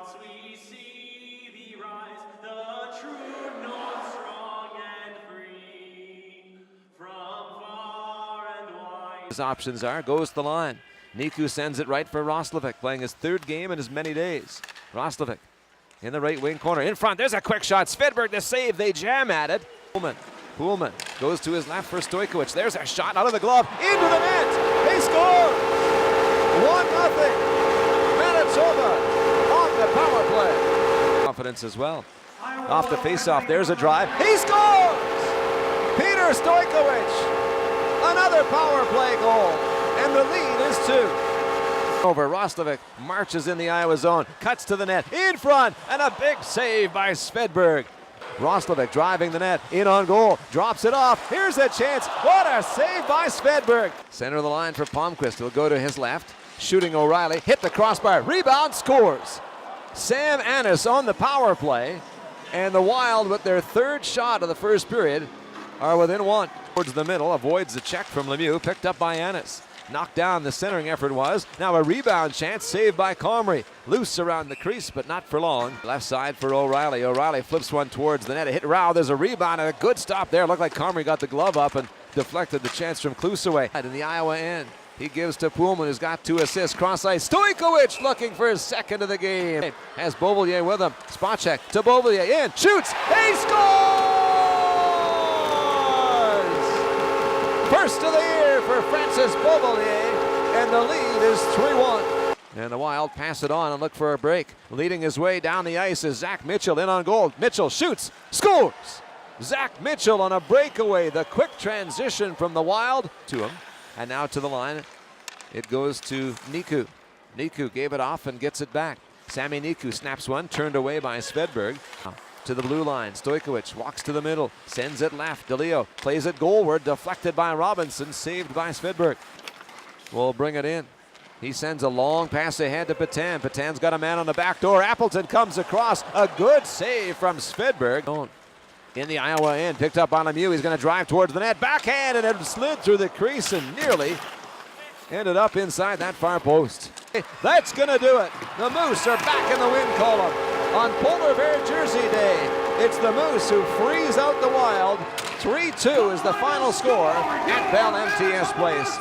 hearts we see thee rise, the true north, strong and free. From far and wide. His options are, goes to the line. Niku sends it right for Roslovic, playing his third game in as many days. Roslovic in the right wing corner. In front, there's a quick shot. Svedberg the save, they jam at it. Pullman goes to his left for Stojkovic. There's a shot out of the glove, into the net. They score! 1-0. Manitoba on the power play. Confidence as well. Off the face-off, there's a drive. He scores! Peter Stojkovic. Another power play goal, and the lead is 2. Over, Roslovic marches in the Iowa zone, cuts to the net, in front, and a big save by Svedberg. Roslovic driving the net, in on goal, drops it off. Here's a chance. What a save by Svedberg. Center of the line for Palmquist. He'll go to his left, shooting O'Reilly, hit the crossbar, rebound, scores. Sam Annis on the power play, and the Wild, with their third shot of the first period, are within 1. Towards the middle, avoids the check from Lemieux, picked up by Annis. Knocked down, the centering effort was. Now a rebound chance, saved by Comrie. Loose around the crease, but not for long. Left side for O'Reilly. O'Reilly flips one towards the net. A hit Rao, there's a rebound and a good stop there. Looked like Comrie got the glove up and deflected the chance from Kluseway. In the Iowa end, he gives to Pullman, who's got 2 assists. Cross ice, Stojkovic looking for his second of the game. Has Beauvillier with him. Spot check to Beauvillier, in, shoots, they score! First of the year for Francis Beauvillier, and the lead is 3-1. And the Wild pass it on and look for a break. Leading his way down the ice is Zach Mitchell, in on goal. Mitchell shoots, scores! Zach Mitchell on a breakaway. The quick transition from the Wild to him. And now to the line, it goes to Niku. Niku gave it off and gets it back. Sami Niku snaps one, turned away by Svedberg. To the blue line, Stojkovic walks to the middle, sends it left. DeLeo plays it goalward, deflected by Robinson, saved by Svedberg. Will bring it in. He sends a long pass ahead to Petan. Petan's got a man on the back door. Appleton comes across. A good save from Svedberg. In the Iowa end, picked up on Lemieux. He's going to drive towards the net. Backhand, and it slid through the crease and nearly ended up inside that far post. That's going to do it. The Moose are back in the win column. On Polar Bear Jersey Day, it's the Moose who freeze out the Wild. 3-2 is the final score at Bell MTS Place.